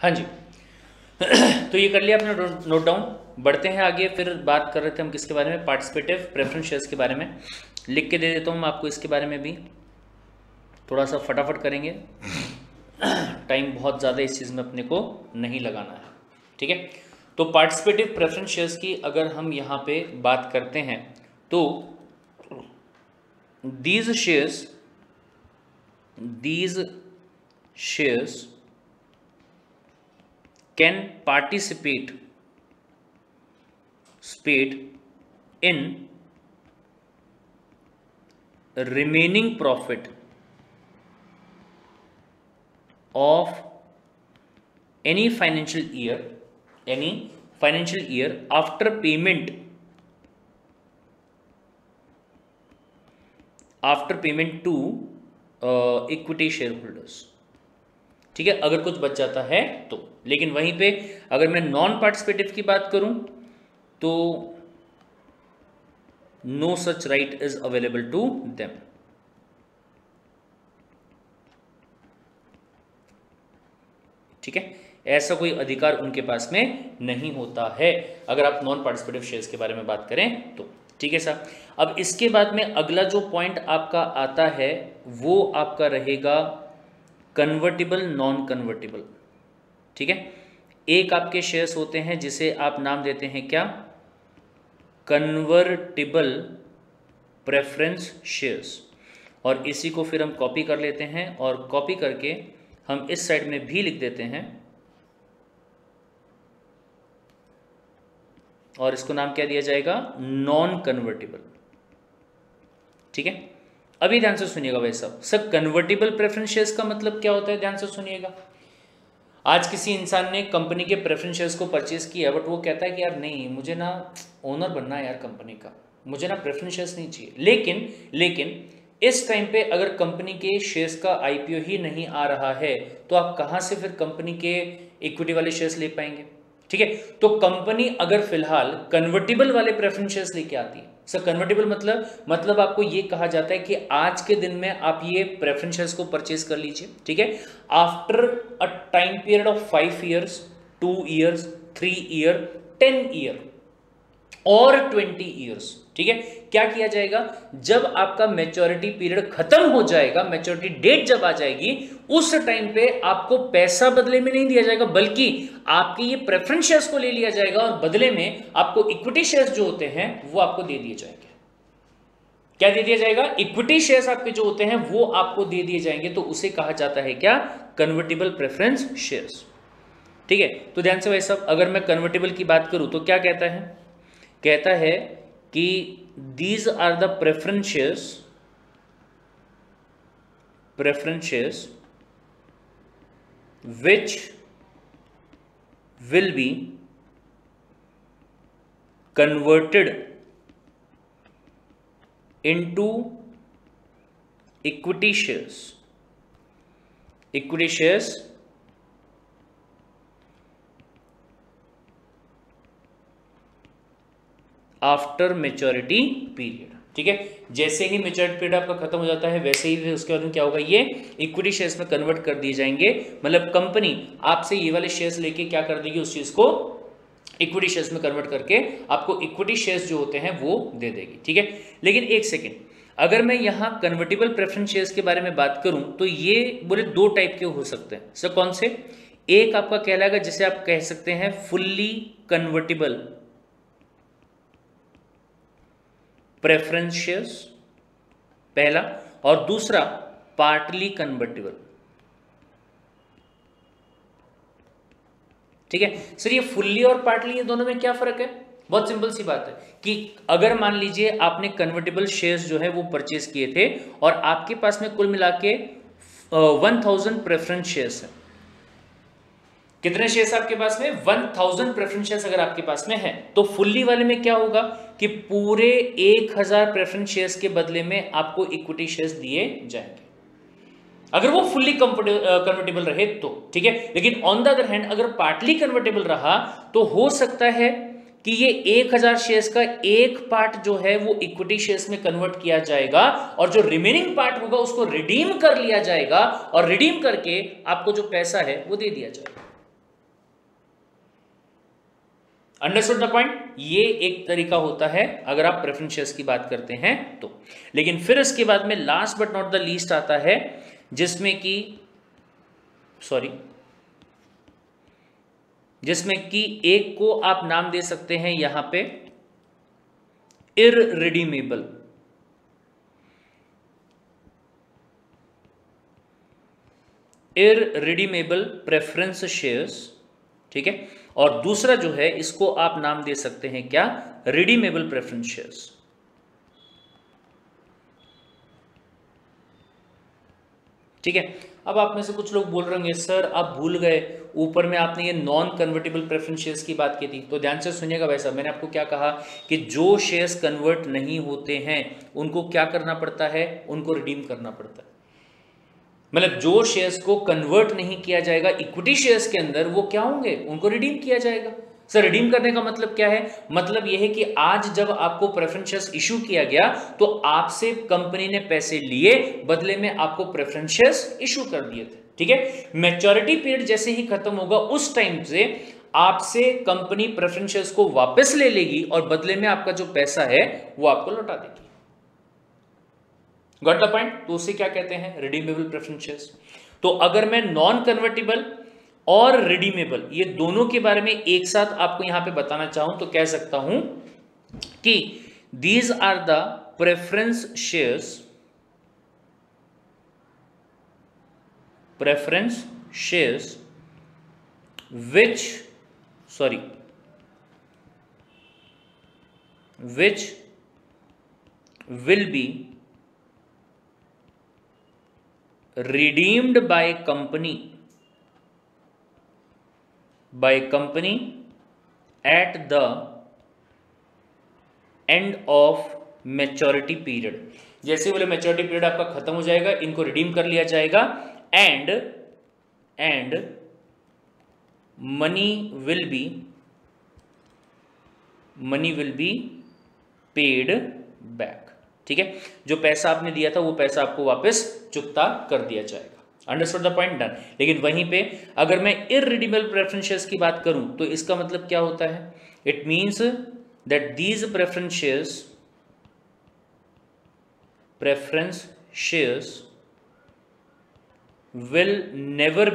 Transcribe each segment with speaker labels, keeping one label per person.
Speaker 1: हाँ जी। तो ये कर लिया आपने नोट डाउन। बढ़ते हैं आगे, फिर बात कर रहे थे हम किसके बारे में, पार्टिसिपेटिव प्रेफरेंस शेयर्स के बारे में। लिख के दे देता हूँ मैं आपको इसके बारे में भी, थोड़ा सा फटाफट करेंगे, टाइम बहुत ज़्यादा इस चीज़ में अपने को नहीं लगाना है, ठीक है। तो पार्टिसिपेटिव प्रेफरेंस शेयर्स की अगर हम यहाँ पे बात करते हैं तो these shares can participate in remaining profit of any financial year after payment to equity share holders, ठीक है, अगर कुछ बच जाता है तो। लेकिन वहीं पे अगर मैं नॉन पार्टिसिपेटिव की बात करूं तो no such right is available to them, ठीक है, ऐसा कोई अधिकार उनके पास में नहीं होता है अगर आप नॉन पार्टिसिपेटिव शेयर्स के बारे में बात करें तो, ठीक है सर। अब इसके बाद में अगला जो पॉइंट आपका आता है वो आपका रहेगा कन्वर्टिबल नॉन कन्वर्टिबल, ठीक है। एक आपके शेयर्स होते हैं जिसे आप नाम देते हैं क्या, कन्वर्टिबल प्रेफरेंस शेयर्स, और इसी को फिर हम कॉपी कर लेते हैं और कॉपी करके हम इस साइड में भी लिख देते हैं और इसको नाम क्या दिया जाएगा, नॉन कन्वर्टिबल, ठीक है। अभी ध्यान से सुनिएगा भाई साहब, सर कन्वर्टिबल प्रेफरेंस शेयर्स का मतलब क्या होता है, ध्यान से सुनिएगा। आज किसी इंसान ने कंपनी के प्रेफरेंस शेयर्स को परचेज किया, बट वो कहता है कि यार नहीं, मुझे ना ओनर बनना है यार कंपनी का, मुझे ना प्रेफरेंस शेयर्स नहीं चाहिए। लेकिन इस टाइम पे अगर कंपनी के शेयर्स का आईपीओ ही नहीं आ रहा है तो आप कहाँ से फिर कंपनी के इक्विटी वाले शेयर्स ले पाएंगे, ठीक है। तो कंपनी अगर फिलहाल कन्वर्टिबल वाले प्रेफरेंस शेयर्स लेके आती है, सर कन्वर्टिबल मतलब आपको ये कहा जाता है कि आज के दिन में आप ये प्रेफरेंस शेयर्स को परचेज कर लीजिए, ठीक है, after a time period of 5 years, 2 years, 3 year, 10 year और 20 ईयर्स, ठीक है। क्या किया जाएगा, जब आपका मैच्योरिटी पीरियड खत्म हो जाएगा, मैच्योरिटी डेट जब आ जाएगी, उस टाइम पे आपको पैसा बदले में नहीं दिया जाएगा, बल्कि आपके ये प्रेफरेंस शेयर्स को ले लिया जाएगा और बदले में आपको इक्विटी शेयर्स जो होते हैं वो आपको दे दिए जाएंगे। क्या दे दिया जाएगा, इक्विटी शेयर्स आपके जो होते हैं वो आपको दे दिए जाएंगे, तो उसे कहा जाता है क्या, कन्वर्टिबल प्रेफरेंस शेयर्स, ठीक है। तो ध्यान से भाई साहब, अगर मैं कन्वर्टिबल की बात करूं तो क्या कहता है कि these are the preference shares which will be converted into equity shares after maturity period, ठीक है। जैसे ही मैच्योरिटी पीरियड आपका खत्म हो जाता है वैसे ही उसके बाद में क्या होगा, ये इक्विटी शेयर्स में कन्वर्ट कर दिए जाएंगे, मतलब कंपनी आपसे ये वाले शेयर्स लेके क्या कर देगी, उस चीज को इक्विटी शेयर्स में कन्वर्ट करके आपको इक्विटी शेयर्स जो होते हैं वो दे देगी, ठीक है। लेकिन एक सेकेंड, अगर मैं यहाँ कन्वर्टिबल प्रेफरेंस शेयर्स के बारे में बात करूं तो ये बोले 2 टाइप के हो सकते हैं सर, कौन से, एक आपका कहलाएगा जिसे आप कह सकते हैं फुल्ली कन्वर्टिबल प्रेफरेंस शेयर्स पहला, और दूसरा पार्टली कन्वर्टिबल, ठीक है। सर ये फुल्ली और पार्टली, ये दोनों में क्या फर्क है, बहुत सिंपल सी बात है कि अगर मान लीजिए आपने कन्वर्टिबल शेयर्स जो है वो परचेज किए थे और आपके पास में कुल मिला के 1000 प्रेफरेंस शेयर्स है, कितने शेयर्स आपके पास में, 1000 प्रेफरेंस शेयर्स अगर आपके पास में है, तो फुल्ली वाले में क्या होगा कि पूरे 1000 प्रेफरेंस शेयर्स के बदले में आपको इक्विटी शेयर्स दिए जाएंगे, अगर वो फुल्ली कन्वर्टेबल रहे तो, ठीक है। लेकिन ऑन द अदर हैंड अगर पार्टली कन्वर्टेबल रहा तो हो सकता है कि ये 1000 शेयर्स का एक पार्ट जो है वो इक्विटी शेयर्स में कन्वर्ट किया जाएगा और जो रिमेनिंग पार्ट होगा उसको रिडीम कर लिया जाएगा और रिडीम करके आपको जो पैसा है वो दे दिया जाएगा, अंडरस्टूड द पॉइंट। ये एक तरीका होता है अगर आप प्रेफरेंस शेयर्स की बात करते हैं तो। लेकिन फिर इसके बाद में last but not the least आता है जिसमें कि एक को आप नाम दे सकते हैं यहां पे इररिडीमेबल। इररिडीमेबल प्रेफरेंस शेयर्स, ठीक है। और दूसरा जो है इसको आप नाम दे सकते हैं क्या, रिडीमेबल प्रेफरेंस शेयर्स। ठीक है। अब आप में से कुछ लोग बोल रहे होंगे सर आप भूल गए, ऊपर में आपने ये नॉन कन्वर्टेबल प्रेफरेंस शेयर्स की बात की थी। तो ध्यान से सुनिएगा भाई साहब, मैंने आपको क्या कहा कि जो शेयर्स कन्वर्ट नहीं होते हैं उनको क्या करना पड़ता है, उनको रिडीम करना पड़ता है। मतलब जो शेयर्स को कन्वर्ट नहीं किया जाएगा इक्विटी शेयर्स के अंदर, वो क्या होंगे, उनको रिडीम किया जाएगा। सर रिडीम करने का मतलब क्या है, मतलब यह है कि आज जब आपको प्रेफरेंस शेयर्स इशू किया गया तो आपसे कंपनी ने पैसे लिए, बदले में आपको प्रेफरेंस शेयर्स इशू कर दिए थे। ठीक है। मैच्योरिटी पीरियड जैसे ही खत्म होगा उस टाइम से आपसे कंपनी प्रेफरेंस शेयर्स को वापस ले लेगी और बदले में आपका जो पैसा है वो आपको लौटा देगी। Got the point. तो उसे क्या कहते हैं, रिडीमेबल प्रेफरेंस शेयर्स। तो अगर मैं नॉन कन्वर्टेबल और रिडीमेबल ये दोनों के बारे में एक साथ आपको यहां पे बताना चाहूं तो कह सकता हूं कि these are the preference shares which will be redeemed by company at the end of maturity period। जैसे बोले मैच्योरिटी पीरियड आपका खत्म हो जाएगा, इनको रिडीम कर लिया जाएगा and money will be paid back. ठीक है। जो पैसा आपने दिया था वो पैसा आपको वापस चुकता कर दिया जाएगा। Understood the point, done. लेकिन वहीं पे अगर मैं इररिडीमेबल प्रेफरेंस शेयर्स की बात करूं तो इसका मतलब क्या होता है, it means that these preference shares will never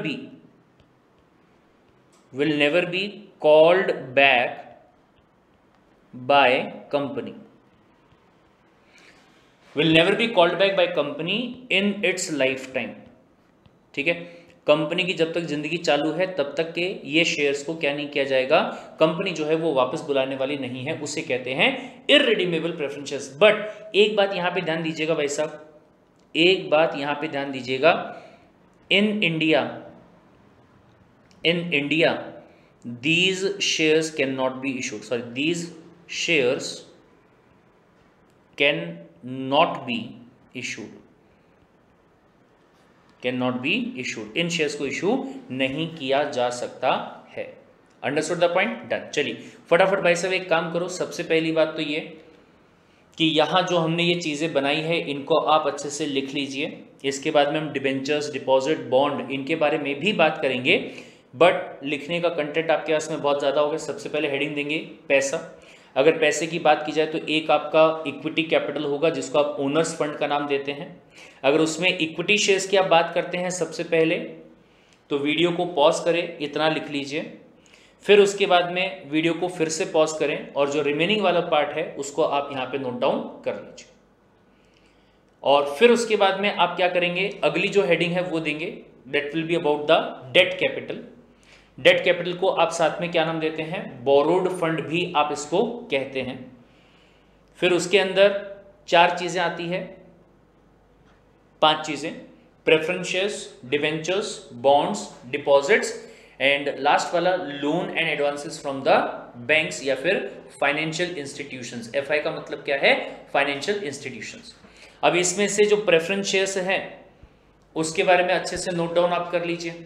Speaker 1: be called back by company in its lifetime। ठीक है। कंपनी की जब तक जिंदगी चालू है तब तक के ये शेयर्स को क्या नहीं किया जाएगा, कंपनी जो है वो वापस बुलाने वाली नहीं है, उसे कहते हैं इररिडीमेबल प्रेफरेंस शेयर्स। बट एक बात यहां पे ध्यान दीजिएगा भाई साहब, एक बात यहां पे ध्यान दीजिएगा, in India these shares cannot be issued, these shares cannot be issued, in shares को इशू नहीं किया जा सकता है। Understood the point, done. चलिए फटाफट भाई साहब एक काम करो, सबसे पहली बात तो ये कि यहाँ जो हमने ये चीज़ें बनाई है इनको आप अच्छे से लिख लीजिए। इसके बाद में हम डिबेंचर्स, डिपॉजिट, बॉन्ड इनके बारे में भी बात करेंगे, बट लिखने का कंटेंट आपके पास में बहुत ज़्यादा होगा। सबसे पहले हेडिंग देंगे पैसा। अगर पैसे की बात की जाए तो एक आपका इक्विटी कैपिटल होगा जिसको आप ओनर्स फंड का नाम देते हैं। अगर उसमें इक्विटी शेयर्स की आप बात करते हैं सबसे पहले तो वीडियो को पॉज करें, इतना लिख लीजिए। फिर उसके बाद में वीडियो को फिर से पॉज करें और जो रिमेनिंग वाला पार्ट है उसको आप यहाँ पे नोट डाउन कर लीजिए। और फिर उसके बाद में आप क्या करेंगे, अगली जो हेडिंग है वो देंगे, that will be about the debt capital. Debt capital को आप साथ में क्या नाम देते हैं, बोरोड फंड भी आप इसको कहते हैं। फिर उसके अंदर 4 चीजें आती है, 5 चीजें, preference shares, debentures, bonds, deposits and last वाला loan and advances from the banks या फिर फाइनेंशियल इंस्टीट्यूशंस। एफआई का मतलब क्या है, फाइनेंशियल इंस्टीट्यूशंस। अब इसमें से जो प्रेफरेंस शेयर्स हैं उसके बारे में अच्छे से नोट डाउन आप कर लीजिए।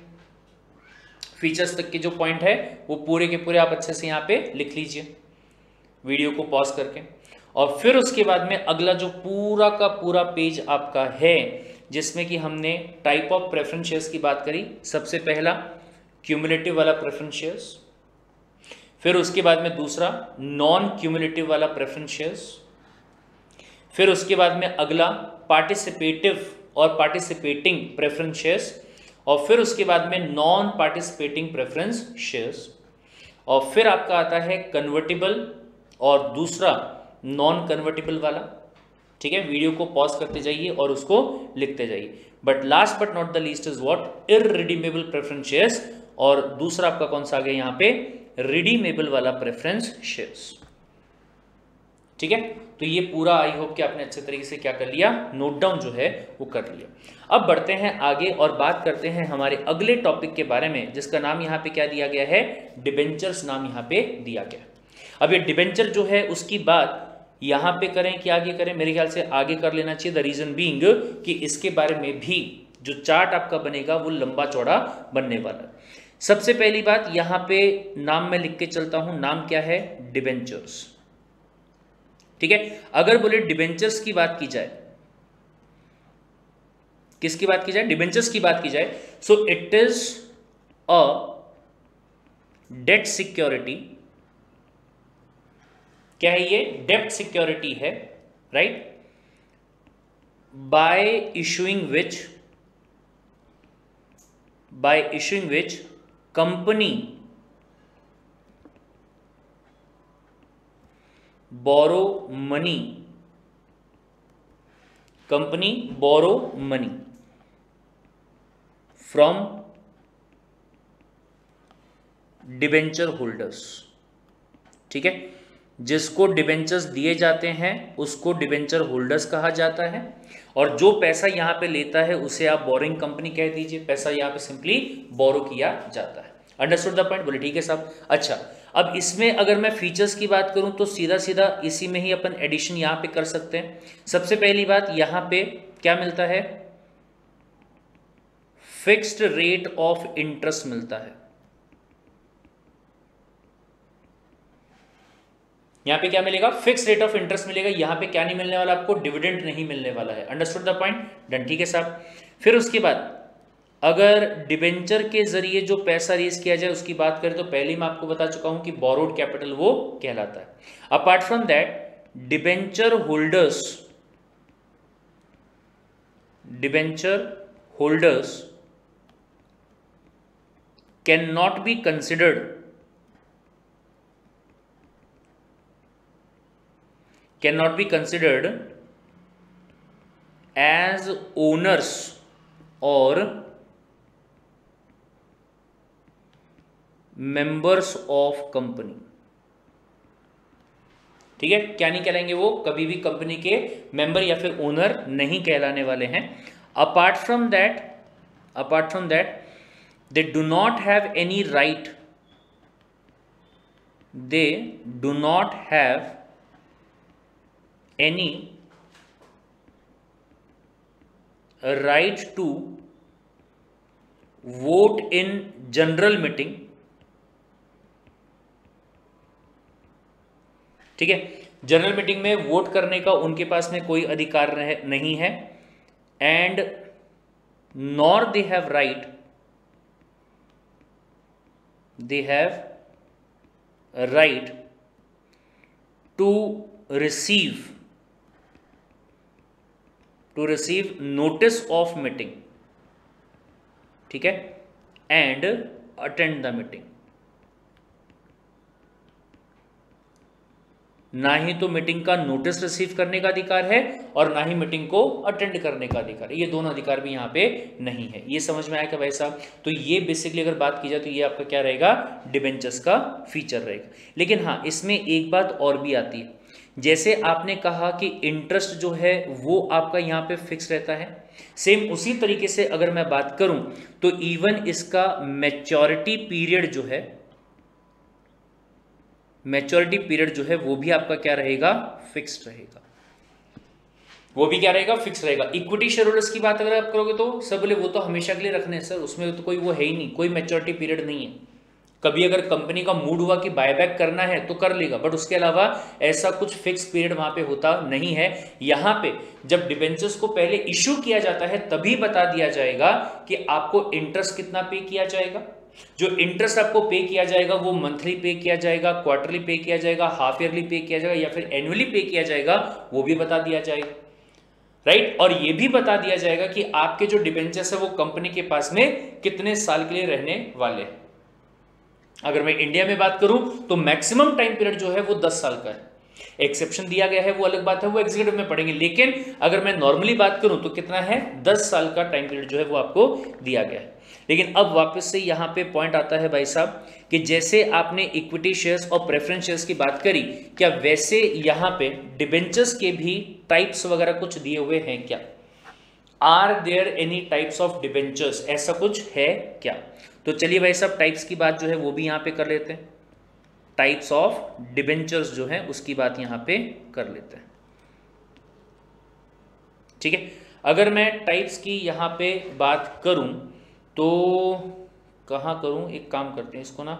Speaker 1: फीचर्स तक के जो पॉइंट है वो पूरे के पूरे आप अच्छे से यहाँ पे लिख लीजिए वीडियो को पॉज करके। और फिर उसके बाद में अगला जो पूरा का पूरा पेज आपका है जिसमें कि हमने टाइप ऑफ प्रेफरेंस शेयर्स की बात करी। सबसे पहला क्यूमुलेटिव वाला प्रेफरेंस शेयर्स, फिर उसके बाद में दूसरा नॉन क्यूमुलेटिव वाला प्रेफरेंस शेयर्स, फिर उसके बाद में अगला पार्टिसिपेटिव और पार्टिसिपेटिंग प्रेफरेंस शेयर्स, और फिर उसके बाद में नॉन पार्टिसिपेटिंग प्रेफरेंस शेयर्स, और फिर आपका आता है कन्वर्टिबल और दूसरा नॉन कन्वर्टिबल वाला। ठीक है, वीडियो को पॉज करते जाइए और उसको लिखते जाइए। But last but not the least is what, irredeemable preference shares, और दूसरा आपका कौन सा आ गया यहाँ पे, रिडीमेबल वाला प्रेफरेंस शेयर्स। ठीक है, तो ये पूरा आई होप कि आपने अच्छे तरीके से क्या कर लिया, नोट डाउन जो है वो कर लिया। अब बढ़ते हैं आगे और बात करते हैं हमारे अगले टॉपिक के बारे में, जिसका नाम यहाँ पे क्या दिया गया है, डिबेंचर्स नाम यहाँ पे दिया गया। अब ये डिबेंचर जो है उसकी बात यहाँ पे करें कि आगे करें, मेरे ख्याल से आगे कर लेना चाहिए। द रीजन बीइंग कि इसके बारे में भी जो चार्ट आपका बनेगा वो लंबा चौड़ा बनने वाला है। सबसे पहली बात यहाँ पे नाम मैं लिख के चलता हूं, नाम क्या है, डिबेंचर्स। ठीक है, अगर बोले डिबेंचर्स की बात की जाए, किसकी बात की जाए, डिबेंचर्स की बात की जाए, so it is a debt security. क्या है ये, डेट सिक्योरिटी है, right, by issuing which company borrow money from debenture holders. ठीक है, जिसको डिबेंचर्स दिए जाते हैं उसको डिबेंचर होल्डर्स कहा जाता है, और जो पैसा यहां पे लेता है उसे आप बोरिंग कंपनी कह दीजिए। पैसा यहां पे सिंपली बोरो किया जाता है। अंडरस्टूड द पॉइंट, बोले ठीक है साहब। अच्छा, अब इसमें अगर मैं फीचर्स की बात करूं तो सीधा सीधा इसी में ही अपन एडिशन यहां पे कर सकते हैं। सबसे पहली बात, यहां पे क्या मिलता है, फिक्स्ड रेट ऑफ इंटरेस्ट मिलता है। यहां पे क्या मिलेगा, फिक्स रेट ऑफ इंटरेस्ट मिलेगा। यहां पे क्या नहीं मिलने वाला आपको, डिविडेंड नहीं मिलने वाला है। अंडरस्टूड द पॉइंट, डन, ठीक है साहब। फिर उसके बाद अगर डिबेंचर के जरिए जो पैसा रेज किया जाए उसकी बात करें तो पहले मैं आपको बता चुका हूं कि बोरोड कैपिटल वो कहलाता है। Apart from that debenture holders can not be considered as owners or members of company। ठीक है, क्या नहीं कहलाएंगे वो, कभी भी कंपनी के मेंबर या फिर ओनर नहीं कहलाने वाले हैं। Apart from that they do not have any right to vote in general meeting. ठीक है, जनरल मीटिंग में वोट करने का उनके पास में कोई अधिकार नहीं है। And nor they have right to receive notice of meeting. ठीक है, एंड अटेंड द मीटिंग। ना ही तो मीटिंग का नोटिस रिसीव करने का अधिकार है और ना ही मीटिंग को अटेंड करने का अधिकार है। ये दोनों अधिकार भी यहाँ पे नहीं है। ये समझ में आया क्या भाई साहब? तो ये बेसिकली अगर बात की जाए तो ये आपका क्या रहेगा, डिबेंचर्स का फीचर रहेगा। लेकिन हाँ, इसमें एक बात और भी आती है। जैसे आपने कहा कि इंटरेस्ट जो है वो आपका यहाँ पे फिक्स रहता है, सेम उसी तरीके से अगर मैं बात करूं तो इवन इसका मैच्योरिटी पीरियड जो है वो भी आपका क्या रहेगा, फिक्स्ड रहेगा। वो भी क्या रहेगा, फिक्स रहेगा। इक्विटी शेयर होल्डर्स की बात अगर आप करोगे तो सब बोले वो तो हमेशा के लिए रखने हैं सर, उसमें तो कोई वो है ही नहीं, कोई मैच्योरिटी पीरियड नहीं है। कभी अगर कंपनी का मूड हुआ कि बायबैक करना है तो कर लेगा, बट उसके अलावा ऐसा कुछ फिक्स पीरियड वहां पे होता नहीं है। यहां पे जब डिबेंचर्स को पहले इश्यू किया जाता है तभी बता दिया जाएगा कि आपको इंटरेस्ट कितना पे किया जाएगा, जो इंटरेस्ट आपको पे किया जाएगा वो मंथली पे किया जाएगा, क्वार्टरली पे किया जाएगा, हाफ ईयरली पे किया जाएगा या फिर एनुअली पे किया जाएगा, वो भी बता दिया जाएगा, राइट। और ये भी बता दिया जाएगा कि आपके जो डिबेंचर्स है वो कंपनी के पास में कितने साल के लिए रहने वाले। अगर मैं इंडिया में बात करूं तो मैक्सिमम टाइम पीरियड जो है वो 10 साल का है। एक्सेप्शन दिया गया है, वो अलग बात है, वो एग्जीक्यूटिव में पढ़ेंगे, लेकिन अगर मैं नॉर्मली बात करूं तो कितना है, 10 साल का टाइम पीरियड जो है वो आपको दिया गया है। लेकिन अब वापस से यहां पे पॉइंट आता है भाई साहब कि जैसे आपने इक्विटी शेयर्स और प्रेफरेंस शेयर्स की बात करी, क्या वैसे यहां पे डिबेंचर्स के भी टाइप्स वगैरह कुछ दिए हुए हैं क्या? Are there any types of debentures, ऐसा कुछ है क्या? तो चलिए भाई साहब टाइप्स की बात जो है वो भी यहां पे कर लेते हैं। टाइप्स ऑफ डिबेंचर्स जो है उसकी बात यहां पे कर लेते हैं, ठीक है। अगर मैं टाइप्स की यहां पे बात करूं तो कहां करूं, एक काम करते हैं, इसको ना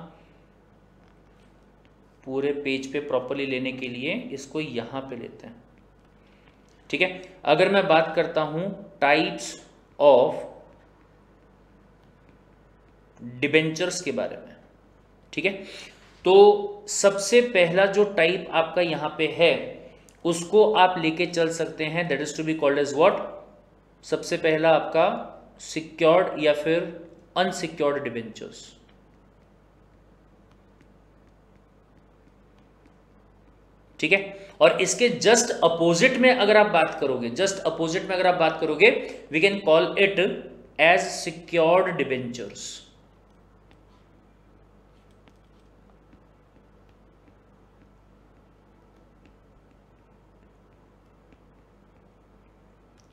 Speaker 1: पूरे पेज पे प्रॉपर्ली लेने के लिए इसको यहां पे लेते हैं, ठीक है। अगर मैं बात करता हूं टाइप्स ऑफ डिबेंचर्स के बारे में, ठीक है, तो सबसे पहला जो टाइप आपका यहां पे है उसको आप लेके चल सकते हैं, that is to be called as what, सबसे पहला आपका सिक्योर्ड या फिर अनसिक्योर्ड डिबेंचर्स, ठीक है। और इसके जस्ट अपोजिट में अगर आप बात करोगे, जस्ट अपोजिट में अगर आप बात करोगे, we can call it as secured debentures,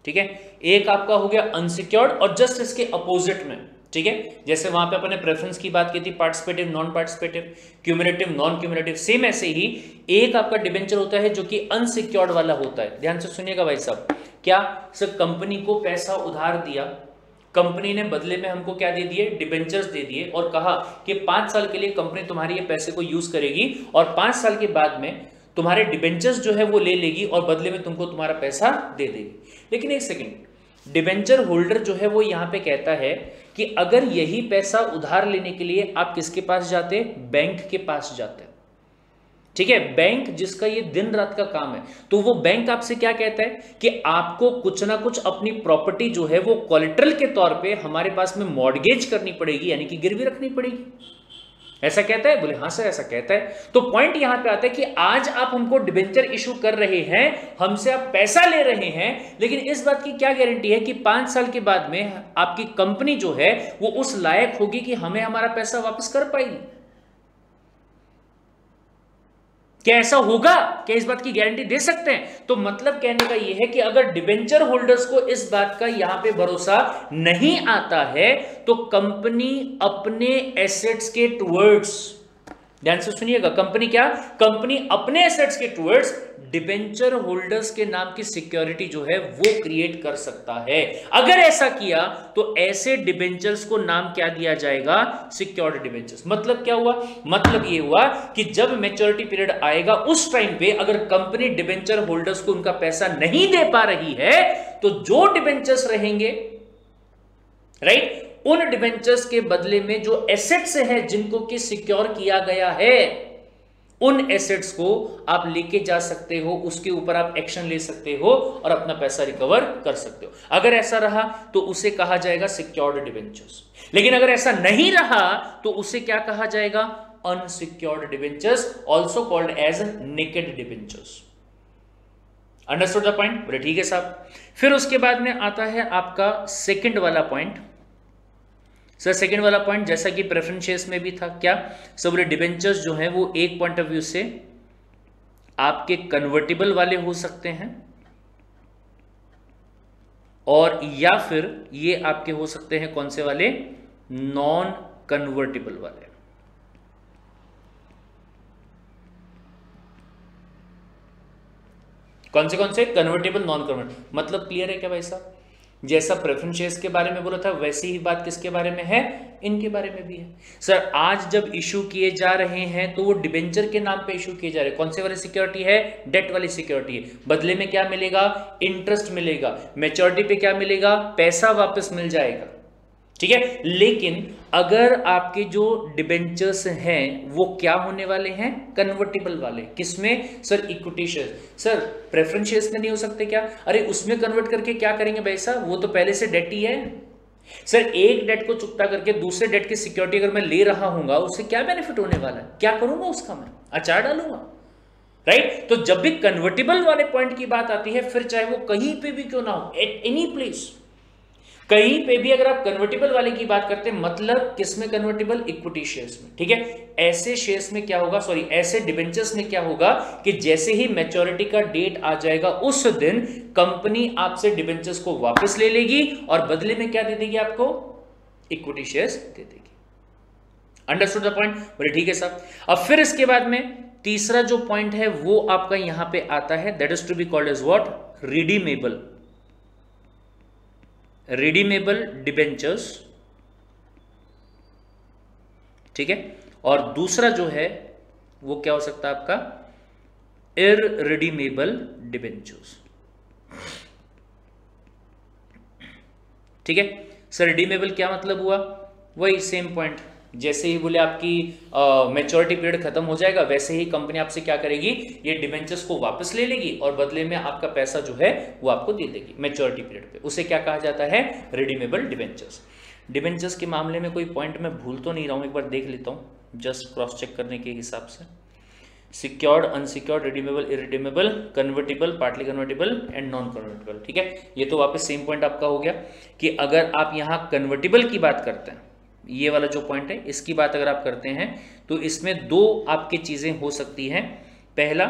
Speaker 1: ठीक है। एक आपका हो गया अनसिक्योर्ड और जस्ट इसके अपोजिट में, ठीक है, जैसे वहां पे अपने प्रेफरेंस की बात की थी, participative, non participative, cumulative, non cumulative, same ऐसे ही एक आपका डिबेंचर होता है जो कि अनसिक्योर्ड वाला होता है। ध्यान से सुनिएगा भाई साहब, क्या सर कंपनी को पैसा उधार दिया, कंपनी ने बदले में हमको क्या दे दिए, डिबेंचर्स दे दिए और कहा कि 5 साल के लिए कंपनी तुम्हारे ये पैसे को यूज करेगी और 5 साल के बाद में तुम्हारे डिबेंचर्स जो है वो ले लेगी और बदले में तुमको तुम्हारा पैसा दे देगी। लेकिन एक सेकंड, डिबेंचर होल्डर जो है वो यहां पे कहता है कि अगर यही पैसा उधार लेने के लिए आप किसके पास जाते, बैंक के पास जाते, ठीक है। बैंक जिसका ये दिन रात का काम है, तो वो बैंक आपसे क्या कहता है कि आपको कुछ ना कुछ अपनी प्रॉपर्टी जो है वो कोलेटरल के तौर पे हमारे पास में मॉर्गेज करनी पड़ेगी, यानी कि गिरवी रखनी पड़ेगी, ऐसा कहता है। बोले हाँ सर ऐसा कहता है। तो पॉइंट यहां पे आता है कि आज आप हमको डिबेंचर इशू कर रहे हैं, हमसे आप पैसा ले रहे हैं, लेकिन इस बात की क्या गारंटी है कि 5 साल के बाद में आपकी कंपनी जो है वो उस लायक होगी कि हमें हमारा पैसा वापस कर पाएगी? क्या ऐसा होगा? क्या इस बात की गारंटी दे सकते हैं? तो मतलब कहने का यह है कि अगर डिबेंचर होल्डर्स को इस बात का यहां पे भरोसा नहीं आता है तो कंपनी अपने एसेट्स के टुवर्ड्स, ध्यान से सुनिएगा, कंपनी क्या, कंपनी अपने एसेट्स के टुवर्ड्स डिबेंचर होल्डर्स के नाम की सिक्योरिटी जो है वो क्रिएट कर सकता है। अगर ऐसा किया तो ऐसे डिबेंचर्स को नाम क्या दिया जाएगा, सिक्योर्ड डिबेंचर्स। मतलब क्या हुआ, मतलब ये हुआ कि जब मैच्योरिटी पीरियड आएगा उस टाइम पे अगर कंपनी डिबेंचर होल्डर्स को उनका पैसा नहीं दे पा रही है तो जो डिबेंचर्स रहेंगे, राइट, उन डिबेंचर्स के बदले में जो एसेट्स हैं जिनको कि सिक्योर किया गया है, उन एसेट्स को आप लेके जा सकते हो, उसके ऊपर आप एक्शन ले सकते हो और अपना पैसा रिकवर कर सकते हो। अगर ऐसा रहा तो उसे कहा जाएगा सिक्योर्ड डिबेंचर्स, लेकिन अगर ऐसा नहीं रहा तो उसे क्या कहा जाएगा, unsecured debentures, also called as naked debentures. Understood the point? बोले ठीक है साहब। फिर उसके बाद में आता है आपका सेकंड वाला पॉइंट। सर सेकंड वाला पॉइंट जैसा कि प्रेफरेंस शेयर्स में भी था, क्या सब बोले डिबेंचर्स जो हैं वो एक पॉइंट ऑफ व्यू से आपके कन्वर्टिबल वाले हो सकते हैं और या फिर ये आपके हो सकते हैं कौन से वाले, नॉन कन्वर्टिबल वाले। कौन से कन्वर्टेबल, नॉन कन्वर्टेबल। मतलब क्लियर है क्या भाई साहब? जैसा प्रेफरेंस शेयर्स के बारे में बोला था वैसी ही बात किसके बारे में है, इनके बारे में भी है। सर आज जब इशू किए जा रहे हैं तो वो डिबेंचर के नाम पे इशू किए जा रहे हैं, कौन से वाली सिक्योरिटी है, डेट वाली सिक्योरिटी है। बदले में क्या मिलेगा, इंटरेस्ट मिलेगा, मैच्योरिटी पे क्या मिलेगा, पैसा वापस मिल जाएगा, ठीक है। लेकिन अगर आपके जो डिबेंचर्स हैं वो क्या होने वाले हैं, कन्वर्टिबल वाले, किसमें sir, equity share. Sir preference shares में नहीं हो सकते क्या, अरे उसमें कन्वर्ट करके क्या करेंगे भाई साहब, वो तो पहले से डेट ही है। सर एक डेट को चुकता करके दूसरे डेट की सिक्योरिटी अगर मैं ले रहा हूंगा उससे क्या बेनिफिट होने वाला है, क्या करूंगा उसका, मैं अचार डालूंगा, राइट। तो जब भी कन्वर्टिबल वाले पॉइंट की बात आती है, फिर चाहे वो कहीं पे भी क्यों ना हो, एट एनी प्लेस, कहीं पे भी अगर आप कन्वर्टिबल वाले की बात करते हैं, मतलब किसमें कन्वर्टिबल, इक्विटी शेयर्स में, ठीक है। ऐसे शेयर्स में क्या होगा, सॉरी ऐसे डिबेंचर्स में क्या होगा कि जैसे ही मैच्योरिटी का डेट आ जाएगा उस दिन कंपनी आपसे डिबेंचर्स को वापस ले लेगी और बदले में क्या दे देगी आपको, इक्विटी शेयर्स दे देगी। अंडरस्टूड द पॉइंट, बोले ठीक है साहब। अब फिर इसके बाद में तीसरा जो पॉइंट है वो आपका यहां पे आता है, that is to be called as what, redeemable, redeemable debentures, ठीक है। और दूसरा जो है वो क्या हो सकता है आपका, इररिडीमेबल डिबेंचर्स, ठीक है। सर रिडीमेबल क्या मतलब हुआ, वही सेम पॉइंट, जैसे ही बोले आपकी मैच्योरिटी पीरियड खत्म हो जाएगा वैसे ही कंपनी आपसे क्या करेगी, ये डिबेंचर्स को वापस ले लेगी और बदले में आपका पैसा जो है वो आपको दे देगी मैच्योरिटी पीरियड पे, उसे क्या कहा जाता है, रिडीमेबल डिबेंचर्स। डिबेंचर्स के मामले में कोई पॉइंट मैं भूल तो नहीं रहा हूं, एक बार देख लेता हूं जस्ट क्रॉस चेक करने के हिसाब से। Secured, unsecured, redeemable, irredeemable, convertible, partly convertible and non convertible, ठीक है। ये तो वापस सेम पॉइंट आपका हो गया कि अगर आप यहां कन्वर्टिबल की बात करते हैं, ये वाला जो पॉइंट है इसकी बात अगर आप करते हैं तो इसमें दो आपकी चीजें हो सकती हैं। पहला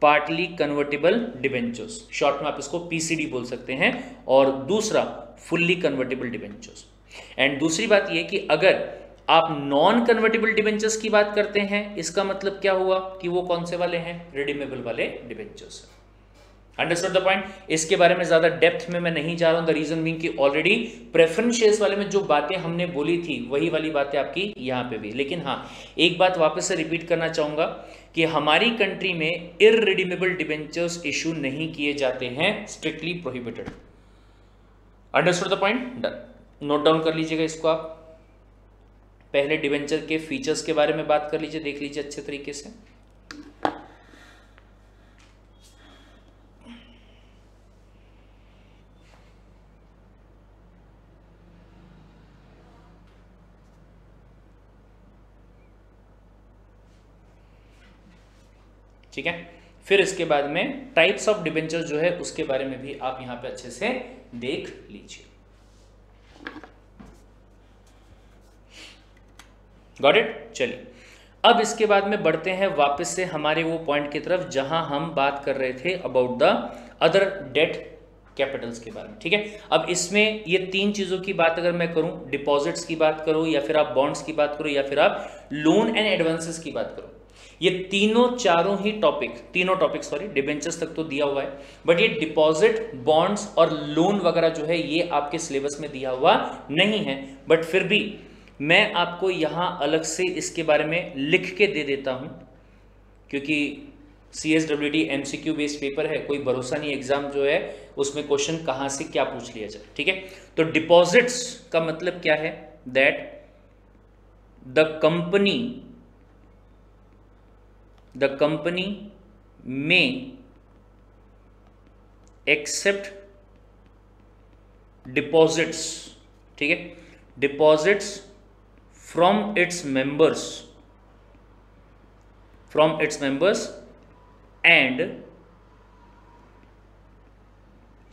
Speaker 1: पार्टली कन्वर्टिबल डिबेंचर्स, शॉर्ट में आप इसको पीसीडी बोल सकते हैं, और दूसरा फुल्ली कन्वर्टिबल डिबेंचर्स। एंड दूसरी बात ये कि अगर आप नॉन कन्वर्टिबल डिबेंचर्स की बात करते हैं, इसका मतलब क्या हुआ कि वो कौन से वाले हैं, रिडीमेबल वाले डिबेंचर्स। Understood the point. इसके बारे में ज्यादा डेप्थ में मैं नहीं जा रहा हूं, द रीजन बीइंग कि ऑलरेडी प्रेफरेंस शेयर्स वाले में जो बातें हमने बोली थी वही वाली बातें आपकी यहां पे भी। लेकिन हाँ, एक बात वापस से रिपीट करना चाहूंगा कि हमारी कंट्री में इररिडीमेबल डिबेंचर्स इशू नहीं किए जाते हैं, strictly prohibited. Understood the point, done. Note down कर लीजिएगा इसको आप। पहले डिबेंचर के फीचर्स के बारे में बात कर लीजिए, देख लीजिए अच्छे तरीके से। ठीक है, फिर इसके बाद में टाइप्स ऑफ डिबेंचर जो है उसके बारे में भी आप यहां पे अच्छे से देख लीजिए। Got it. चलिए अब इसके बाद में बढ़ते हैं वापस से हमारे वो पॉइंट की तरफ जहां हम बात कर रहे थे about the other debt capitals के बारे में, ठीक है। अब इसमें ये तीन चीजों की बात अगर मैं करूं, डिपॉजिट्स की बात करूं या फिर आप बॉन्ड्स की बात करो या फिर आप लोन एंड एडवांसेस की बात करो, ये तीनों ही टॉपिक सॉरी, डिबेंचर्स तक तो दिया हुआ है, बट ये डिपॉजिट, बॉन्ड्स और लोन वगैरह जो है ये आपके सिलेबस में दिया हुआ नहीं है। बट फिर भी मैं आपको यहां अलग से इसके बारे में लिख के दे देता हूं, क्योंकि CSWT MCQ बेस्ड पेपर है, कोई भरोसा नहीं एग्जाम जो है उसमें क्वेश्चन कहां से क्या पूछ लिया जाए, ठीक है। तो डिपॉजिट्स का मतलब क्या है, दैट द कंपनी में एक्सेप्ट डिपॉजिट्स, ठीक है, deposits from its members and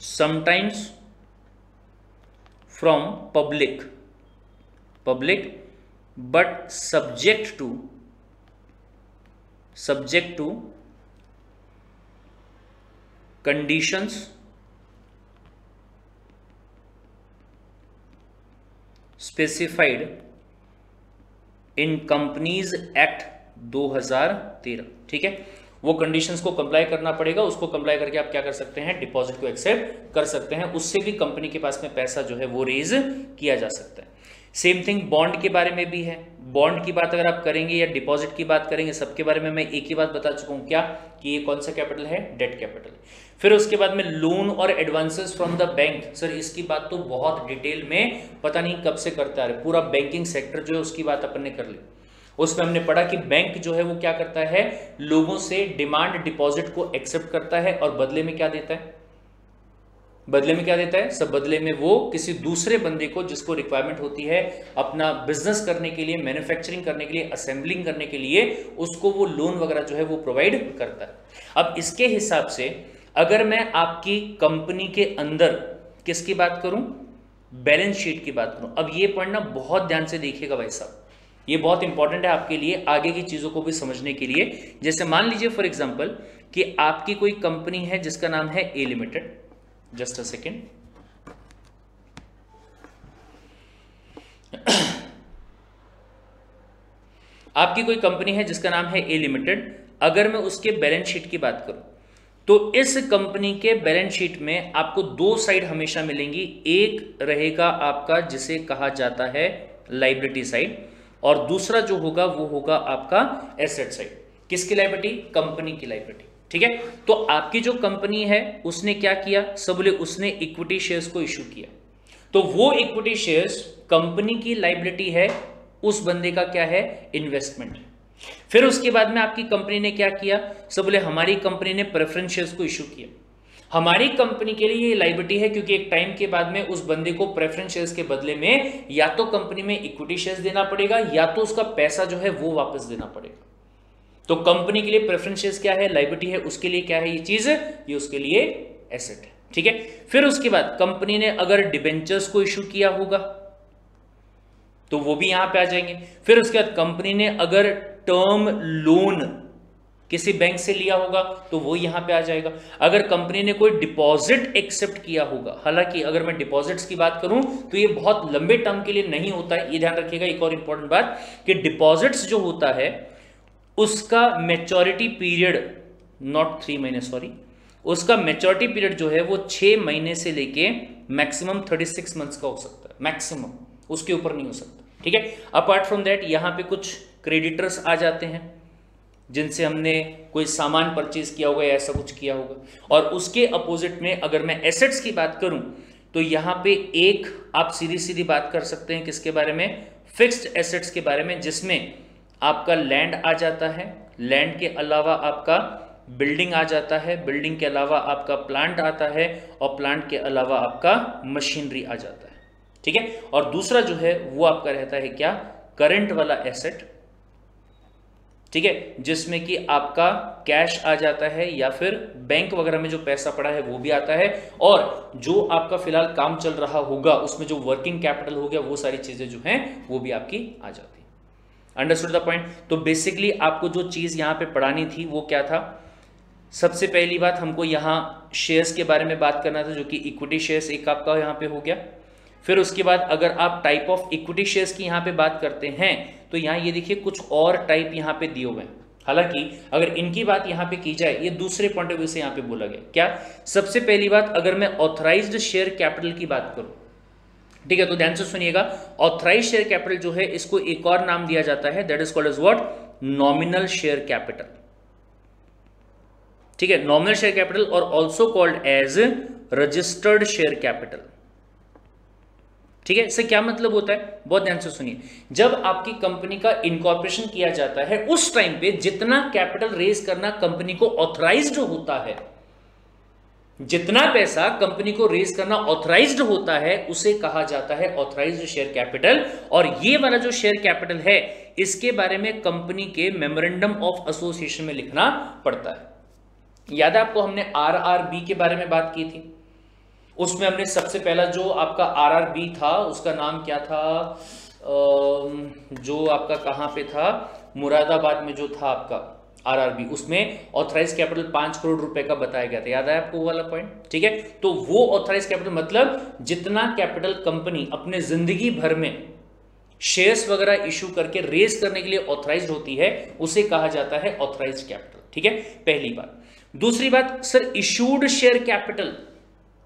Speaker 1: sometimes from public but subject to conditions specified in companies act 2013, ठीक है। वो कंडीशंस को कंप्लाई करना पड़ेगा, उसको कंप्लाई करके आप क्या कर सकते हैं, डिपॉजिट को एक्सेप्ट कर सकते हैं, उससे भी कंपनी के पास में पैसा जो है वो रेज किया जा सकता है। सेम थिंग बॉन्ड के बारे में भी है। बॉन्ड की बात अगर आप करेंगे या डिपॉजिट की बात करेंगे, सबके बारे में मैं एक ही बात बता चुका हूं, क्या कि ये कौन सा कैपिटल है, डेट कैपिटल। फिर उसके बाद में लोन और advances from the bank. Sir इसकी बात तो बहुत डिटेल में पता नहीं कब से करता है, पूरा बैंकिंग सेक्टर जो है उसकी बात अपन ने कर ली। उसमें हमने पढ़ा कि बैंक जो है वो क्या करता है, लोगों से डिमांड डिपॉजिट को एक्सेप्ट करता है और बदले में क्या देता है, बदले में क्या देता है सब, बदले में वो किसी दूसरे बंदे को जिसको रिक्वायरमेंट होती है अपना बिजनेस करने के लिए, मैन्युफैक्चरिंग करने के लिए, असेंबलिंग करने के लिए, उसको वो लोन वगैरह जो है वो प्रोवाइड करता है। अब इसके हिसाब से अगर मैं आपकी कंपनी के अंदर किसकी बात करूं, बैलेंस शीट की बात करूं। अब ये पढ़ना बहुत ध्यान से देखिएगा भाई साहब, ये बहुत इंपॉर्टेंट है आपके लिए आगे की चीजों को भी समझने के लिए। जैसे मान लीजिए फॉर एग्जांपल कि आपकी कोई कंपनी है जिसका नाम है ए लिमिटेड, जस्ट अ सेकेंड, आपकी कोई कंपनी है जिसका नाम है ए लिमिटेड। अगर मैं उसके बैलेंस शीट की बात करूं तो इस कंपनी के बैलेंस शीट में आपको दो साइड हमेशा मिलेंगी। एक रहेगा आपका जिसे कहा जाता है लायबिलिटी साइड, और दूसरा जो होगा वो होगा आपका एसेट साइड। किसकी लायबिलिटी, कंपनी की लायबिलिटी। ठीक है, तो आपकी जो कंपनी है उसने क्या किया, सब बोले उसने इक्विटी शेयर्स को इशू किया, तो वो इक्विटी शेयर्स कंपनी की लायबिलिटी है, उस बंदे का क्या है, इन्वेस्टमेंट। फिर उसके बाद में आपकी कंपनी ने क्या किया, सब बोले हमारी कंपनी ने प्रेफरेंस शेयर्स को इशू किया। हमारी कंपनी के लिए ये लायबिलिटी है क्योंकि एक टाइम के बाद में उस बंदे को प्रेफरेंस शेयर्स के बदले में या तो कंपनी में इक्विटी शेयर्स देना पड़ेगा या तो उसका पैसा जो है वो वापस देना पड़ेगा। तो कंपनी के लिए प्रेफरेंस शेयर्स क्या है, लायबिलिटी है, उसके लिए क्या है ये चीज, ये उसके लिए एसेट है। ठीक है, फिर उसके बाद कंपनी ने अगर डिबेंचर्स को इशू किया होगा तो वो भी यहां पे आ जाएंगे। फिर उसके बाद कंपनी ने अगर टर्म लोन किसी बैंक से लिया होगा तो वो यहां पे आ जाएगा। अगर कंपनी ने कोई डिपॉजिट एक्सेप्ट किया होगा, हालांकि अगर मैं डिपॉजिट्स की बात करूं तो ये बहुत लंबे टर्म के लिए नहीं होता है, ये ध्यान रखिएगा। एक और इंपॉर्टेंट बात कि डिपॉजिट्स जो होता है उसका मैच्योरिटी पीरियड, नॉट 3 महीने सॉरी, उसका मैच्योरिटी पीरियड जो है वो 6 महीने से लेके मैक्सिमम 36 मंथ्स का हो सकता है, मैक्सिमम, उसके ऊपर नहीं हो सकता। ठीक है, अपार्ट फ्रॉम दैट यहाँ पे कुछ क्रेडिटर्स आ जाते हैं जिनसे हमने कोई सामान परचेज किया होगा या ऐसा कुछ किया होगा। और उसके अपोजिट में अगर मैं एसेट्स की बात करूं तो यहाँ पे एक आप सीधी सीधी बात कर सकते हैं किसके बारे में, फिक्स्ड एसेट्स के बारे में, जिसमें आपका लैंड आ जाता है, लैंड के अलावा आपका बिल्डिंग आ जाता है, बिल्डिंग के अलावा आपका प्लांट आता है, और प्लांट के अलावा आपका मशीनरी आ जाता है। ठीक है, और दूसरा जो है वो आपका रहता है क्या, करंट वाला एसेट। ठीक है, जिसमें कि आपका कैश आ जाता है या फिर बैंक वगैरह में जो पैसा पड़ा है वो भी आता है, और जो आपका फिलहाल काम चल रहा होगा उसमें जो वर्किंग कैपिटल हो गया वो सारी चीजें जो हैं वो भी आपकी आ जाती है। Understood the point. तो बेसिकली आपको जो चीज यहां पे पढ़ानी थी वो क्या था, सबसे पहली बात हमको यहाँ शेयर्स के बारे में बात करना था, जो कि इक्विटी शेयर्स एक आपका यहाँ पे हो गया। फिर उसके बाद अगर आप टाइप ऑफ इक्विटी शेयर्स की यहाँ पे बात करते हैं तो यहाँ ये देखिए कुछ और टाइप यहाँ पे दिए हुए हैं। हालांकि अगर इनकी बात यहाँ पे की जाए, ये दूसरे पॉइंट ऑफ व्यू से यहाँ पे बोला गया क्या, सबसे पहली बात अगर मैं ऑथराइज्ड शेयर कैपिटल की बात करूं, ठीक है, तो ध्यान से सुनिएगा, ऑथराइज्ड शेयर कैपिटल जो है इसको एक और नाम दिया जाता है, that is called as what, nominal share capital. ठीक है, नॉमिनल शेयर कैपिटल और also called as registered share capital. ठीक है, इससे क्या मतलब होता है, बहुत ध्यान से सुनिए। जब आपकी कंपनी का इनकॉर्पोरेशन किया जाता है उस टाइम पे जितना कैपिटल रेज करना कंपनी को ऑथराइज्ड होता है, जितना पैसा कंपनी को रेज करना ऑथराइज्ड होता है उसे कहा जाता है ऑथराइज्ड शेयर कैपिटल। और ये वाला जो शेयर कैपिटल है इसके बारे में कंपनी के मेमोरेंडम ऑफ एसोसिएशन में लिखना पड़ता है। याद है आपको, हमने आरआरबी के बारे में बात की थी, उसमें हमने सबसे पहला जो आपका आरआरबी था उसका नाम क्या था, जो आपका कहां पे था, मुरादाबाद में जो था आपका आरआरबी, उसमें ऑथराइज कैपिटल 5 करोड़ रुपए का बताया गया था। याद है आपको वो वाला पॉइंट? ठीक है, तो वो ऑथराइज कैपिटल मतलब जितना कैपिटल कंपनी अपने जिंदगी भर में शेयर्स वगैरह इशू करके रेज करने के लिए ऑथराइज्ड होती है उसे कहा जाता है ऑथराइज्ड कैपिटल। ठीक है, पहली बात। दूसरी बात सर, इशूड शेयर कैपिटल,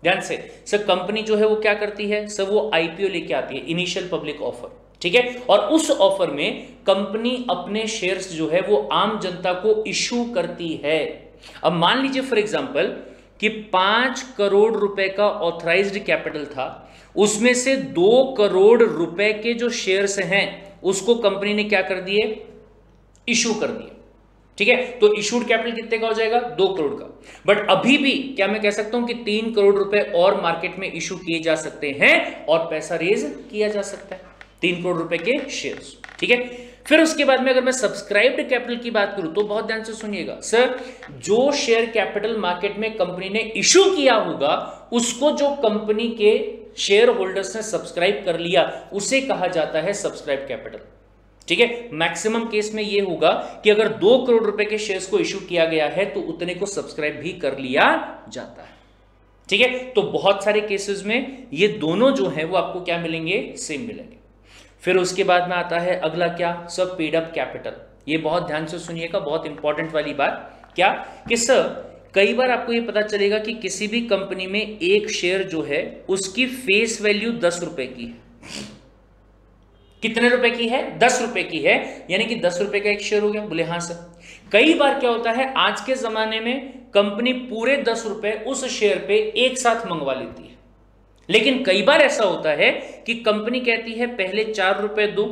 Speaker 1: ध्यान से सर, कंपनी जो है वो क्या करती है सर, वो आईपीओ लेके आती है, इनिशियल पब्लिक ऑफर। ठीक है, और उस ऑफर में कंपनी अपने शेयर्स जो है वो आम जनता को इशू करती है। अब मान लीजिए फॉर एग्जांपल कि 5 करोड़ रुपए का ऑथराइज्ड कैपिटल था, उसमें से 2 करोड़ रुपए के जो शेयर्स हैं उसको कंपनी ने क्या कर दिए, इशू कर दिए। ठीक है, तो इशूड कैपिटल कितने का हो जाएगा, 2 करोड़ का। बट अभी भी क्या मैं कह सकता हूं कि 3 करोड़ रुपए और मार्केट में इशू किए जा सकते हैं और पैसा रेज किया जा सकता है, 3 करोड़ रुपए के शेयर्स। ठीक है, फिर उसके बाद में अगर मैं सब्सक्राइब्ड कैपिटल की बात करूं तो बहुत ध्यान से सुनिएगा सर, जो शेयर कैपिटल मार्केट में कंपनी ने इशू किया होगा उसको जो कंपनी के शेयर होल्डर्स ने सब्सक्राइब कर लिया उसे कहा जाता है सब्सक्राइब कैपिटल। ठीक है, मैक्सिमम केस में यह होगा कि अगर 2 करोड़ रुपए के शेयर्स को इशू किया गया है तो उतने को सब्सक्राइब भी कर लिया जाता है। ठीक है, तो बहुत सारे केसेस में ये दोनों जो है वो आपको क्या मिलेंगे, सेम मिलेंगे। फिर उसके बाद में आता है अगला क्या, सब पेड अप कैपिटल। ये बहुत ध्यान से सुनिएगा, बहुत इंपॉर्टेंट वाली बात, क्या कि सर कई बार आपको ये पता चलेगा कि किसी भी कंपनी में एक शेयर जो है उसकी फेस वैल्यू 10 रुपए की है। कितने रुपए की है, 10 रुपए की है, यानी कि 10 रुपए का एक शेयर हो गया। बोले हाँ सर। कई बार क्या होता है, आज के जमाने में कंपनी पूरे 10 रुपए उस शेयर पे एक साथ मंगवा लेती है, लेकिन कई बार ऐसा होता है कि कंपनी कहती है पहले 4 रुपए दो,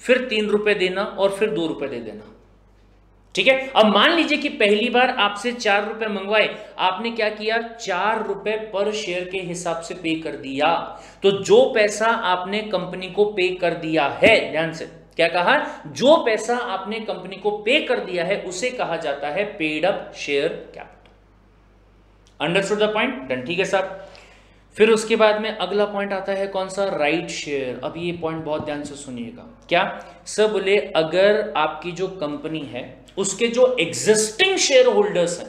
Speaker 1: फिर 3 रुपए देना और फिर 2 रुपए दे देना। ठीक है, अब मान लीजिए कि पहली बार आपसे 4 रुपए मंगवाए, आपने क्या किया, 4 रुपए पर शेयर के हिसाब से पे कर दिया। तो जो पैसा आपने कंपनी को पे कर दिया है, ध्यान से क्या कहा, जो पैसा आपने कंपनी को पे कर दिया है उसे कहा जाता है paid up share capital. Understood the point, done. ठीक है साहब, फिर उसके बाद में अगला पॉइंट आता है कौन सा, राइट शेयर। अब ये पॉइंट बहुत ध्यान से सुनिएगा, क्या सर बोले, अगर आपकी जो कंपनी है उसके जो एग्जिस्टिंग शेयर होल्डर्स हैं,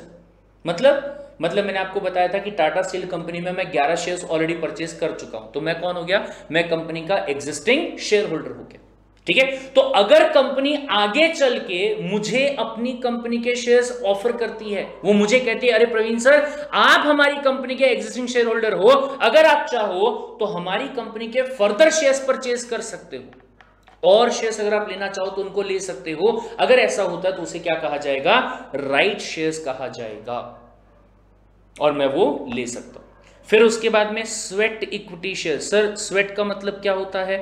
Speaker 1: मतलब मैंने आपको बताया था कि टाटा स्टील कंपनी में मैं 11 शेयर्स ऑलरेडी परचेज कर चुका हूं, तो मैं कौन हो गया, मैं कंपनी का एग्जिस्टिंग शेयर होल्डर हो गया। ठीक है, तो अगर कंपनी आगे चल के मुझे अपनी कंपनी के शेयर्स ऑफर करती है, वो मुझे कहती है अरे प्रवीण सर आप हमारी कंपनी के एग्जिस्टिंग शेयर होल्डर हो, अगर आप चाहो तो हमारी कंपनी के फर्दर शेयर्स परचेज कर सकते हो, और शेयर्स अगर आप लेना चाहो तो उनको ले सकते हो। अगर ऐसा होता है तो उसे क्या कहा जाएगा, राइट शेयर्स कहा जाएगा, और मैं वो ले सकता हूं। फिर उसके बाद में sweat equity share. Sir sweat का मतलब क्या होता है,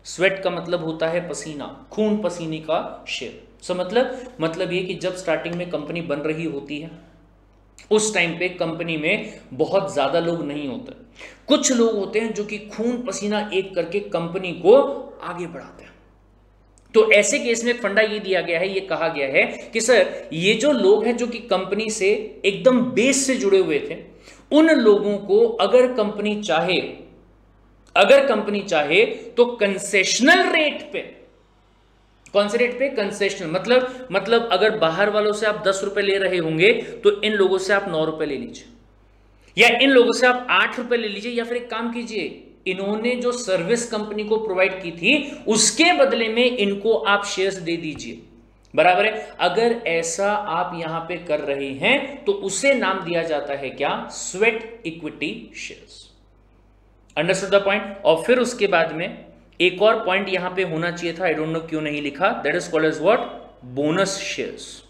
Speaker 1: स्वेट का मतलब होता है पसीना, खून पसीने का शेयर। सो मतलब ये कि जब स्टार्टिंग में कंपनी बन रही होती है उस टाइम पे कंपनी में बहुत ज्यादा लोग नहीं होते, कुछ लोग होते हैं जो कि खून पसीना एक करके कंपनी को आगे बढ़ाते हैं। तो ऐसे केस में फंडा ये दिया गया है, ये कहा गया है कि सर ये जो लोग हैं जो कि कंपनी से एकदम बेस से जुड़े हुए थे, उन लोगों को अगर कंपनी चाहे तो कंसेशनल रेट पे, कौन से रेट पे, कंसेशनल, मतलब अगर बाहर वालों से आप 10 रुपए ले रहे होंगे तो इन लोगों से आप 9 रुपए ले लीजिए, या इन लोगों से आप 8 रुपए ले लीजिए, या फिर एक काम कीजिए, इन्होंने जो सर्विस कंपनी को प्रोवाइड की थी उसके बदले में इनको आप शेयर्स दे दीजिए, बराबर है। अगर ऐसा आप यहां पे कर रहे हैं तो उसे नाम दिया जाता है क्या, sweat equity shares. Understood the point. और फिर उसके बाद में एक और पॉइंट यहां पे होना चाहिए था, आई डोंट नो क्यों नहीं लिखा, that is called as what, bonus shares.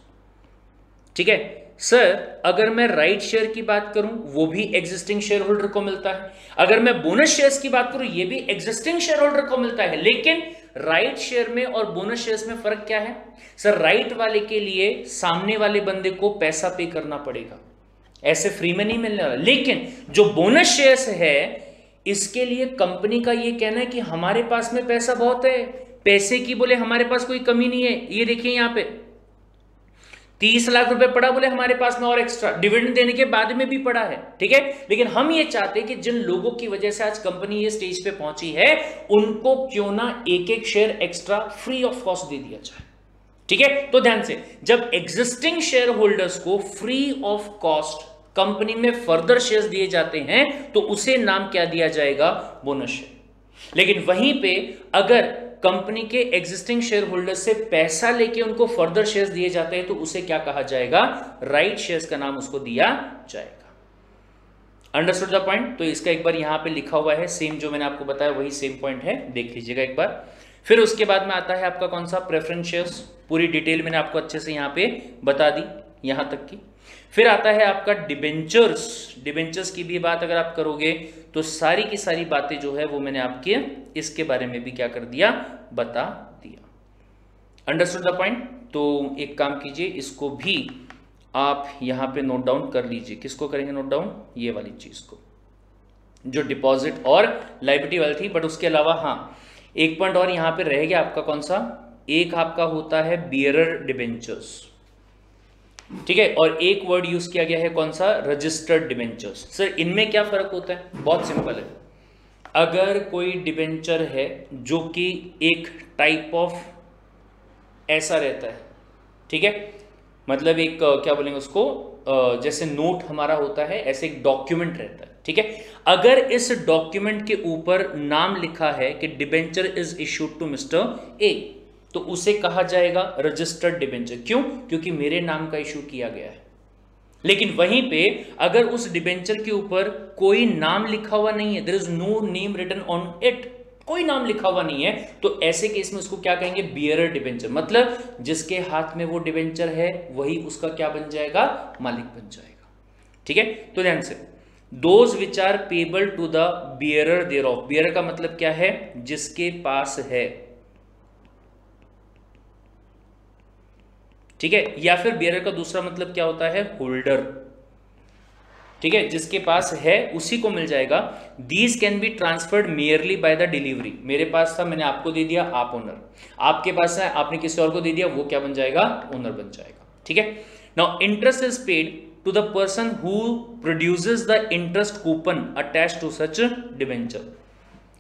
Speaker 1: ठीक है सर, अगर मैं राइट शेयर की बात करूं वो भी एग्जिस्टिंग शेयर होल्डर को मिलता है, अगर मैं बोनस शेयर्स की बात करूं ये भी एग्जिस्टिंग शेयर होल्डर को मिलता है, लेकिन राइट शेयर में और बोनस शेयर्स में फर्क क्या है सर, राइट वाले के लिए सामने वाले बंदे को पैसा पे करना पड़ेगा, ऐसे फ्री में नहीं मिलने वाला। लेकिन जो बोनस शेयर्स है इसके लिए कंपनी का ये कहना है कि हमारे पास में पैसा बहुत है, पैसे की बोले हमारे पास कोई कमी नहीं है, ये देखिए यहां पे 30 लाख रुपए पड़ा बोले हमारे पास में, और एक्स्ट्रा डिविडेंड देने के बाद में भी पड़ा है। ठीक है, लेकिन हम ये चाहते हैं कि जिन लोगों की वजह से आज कंपनी ये स्टेज पे पहुंची है उनको क्यों ना एक एक share extra free of cost दे दिया जाए। ठीक है, तो ध्यान से, जब एग्जिस्टिंग शेयर होल्डर्स को फ्री ऑफ कॉस्ट कंपनी में फर्दर शेयर्स दिए जाते हैं तो उसे नाम क्या दिया जाएगा, बोनस शेयर। लेकिन वहीं पे अगर कंपनी के एग्जिस्टिंग शेयर होल्डर से पैसा लेके उनको फर्दर शेयर्स दिए जाते हैं तो उसे क्या कहा जाएगा, राइट शेयर्स का नाम उसको दिया जाएगा। Understood the point. तो इसका एक बार यहां पे लिखा हुआ है, सेम जो मैंने आपको बताया वही सेम पॉइंट है, देख लीजिएगा एक बार। फिर उसके बाद में आता है आपका कौन सा, प्रेफरेंस शेयर्स। पूरी डिटेल मैंने आपको अच्छे से यहां पे बता दी यहां तक की। फिर आता है आपका डिबेंचर्स। डिबेंचर्स की भी बात अगर आप करोगे तो सारी की सारी बातें जो है वो मैंने आपके इसके बारे में भी क्या कर दिया, बता दिया। Understood the point. तो एक काम कीजिए, इसको भी आप यहां पे नोट डाउन कर लीजिए। किसको करेंगे नोट डाउन? ये वाली चीज को, जो डिपॉजिट और लायबिलिटी वाली थी। बट उसके अलावा हाँ, एक पॉइंट और यहां पे रह गया आपका, कौन सा? एक आपका होता है बियरर डिबेंचर्स, ठीक है, और एक वर्ड यूज किया गया है कौन सा? Registered debentures. सर इनमें क्या फर्क होता है? बहुत सिंपल है। अगर कोई डिबेंचर है जो कि एक टाइप ऑफ ऐसा रहता है, ठीक है, मतलब एक क्या बोलेंगे उसको, जैसे नोट हमारा होता है, ऐसे एक डॉक्यूमेंट रहता है, ठीक है। अगर इस डॉक्यूमेंट के ऊपर नाम लिखा है कि debenture is issued to mister A, तो उसे कहा जाएगा रजिस्टर्ड डिबेंचर। क्यों? क्योंकि मेरे नाम का इशू किया गया है। लेकिन वहीं पे अगर उस डिबेंचर के ऊपर कोई नाम लिखा हुआ नहीं है, there is no name written on it, कोई नाम लिखा हुआ नहीं है, तो ऐसे केस में उसको क्या कहेंगे? Bearer debenture. मतलब जिसके हाथ में वो डिबेंचर है वही उसका क्या बन जाएगा? मालिक बन जाएगा, ठीक है। तो ध्यान से, those which are payable to the bearer thereof. Bearer का मतलब क्या है? जिसके पास है, ठीक है। या फिर बियरर का दूसरा मतलब क्या होता है? होल्डर, ठीक है, जिसके पास है उसी को मिल जाएगा। These can be transferred merely by the delivery. मेरे पास था, मैंने आपको दे दिया, आप ओनर। आपके पास है, आपने किसी और को दे दिया, वो क्या बन जाएगा? ओनर बन जाएगा, ठीक है। Now interest is paid to the person who produces the interest coupon attached to such debenture.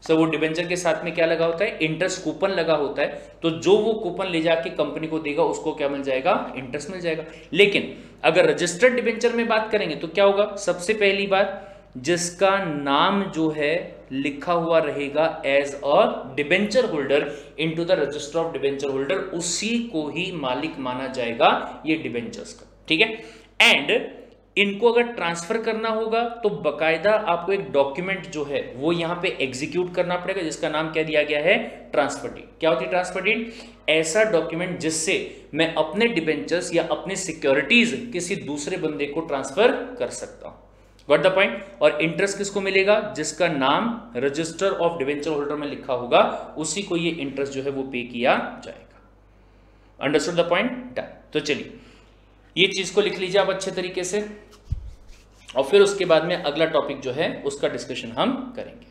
Speaker 1: So वो डिबेंचर के साथ में क्या लगा होता है? इंटरेस्ट कूपन लगा होता है। तो जो वो कूपन ले जाके कंपनी को देगा उसको क्या मिल जाएगा? इंटरेस्ट मिल जाएगा। लेकिन अगर रजिस्टर्ड डिबेंचर में बात करेंगे तो क्या होगा? सबसे पहली बात, जिसका नाम जो है लिखा हुआ रहेगा as a debenture holder into the register of debenture holder, उसी को ही मालिक माना जाएगा ये डिबेंचर्स का, ठीक है। एंड इनको अगर ट्रांसफर करना होगा तो बकायदा आपको एक डॉक्यूमेंट जो है वो यहां पे एग्जीक्यूट करना पड़ेगा, जिसका नाम क्या दिया गया है? Transfer deed. क्या होती है ट्रांसफर डीड? ऐसा डॉक्यूमेंट जिससे मैं अपने डिबेंचर्स या अपने सिक्योरिटीज किसी दूसरे बंदे को ट्रांसफर कर सकता हूं। Got the point. और इंटरेस्ट किसको मिलेगा? जिसका नाम रजिस्टर ऑफ डिबेंचर होल्डर में लिखा होगा उसी को ये इंटरेस्ट जो है वो पे किया जाएगा। Understood the point? डन। तो चलिए ये चीज को लिख लीजिए आप अच्छे तरीके से, और फिर उसके बाद में अगला टॉपिक जो है उसका डिस्कशन हम करेंगे।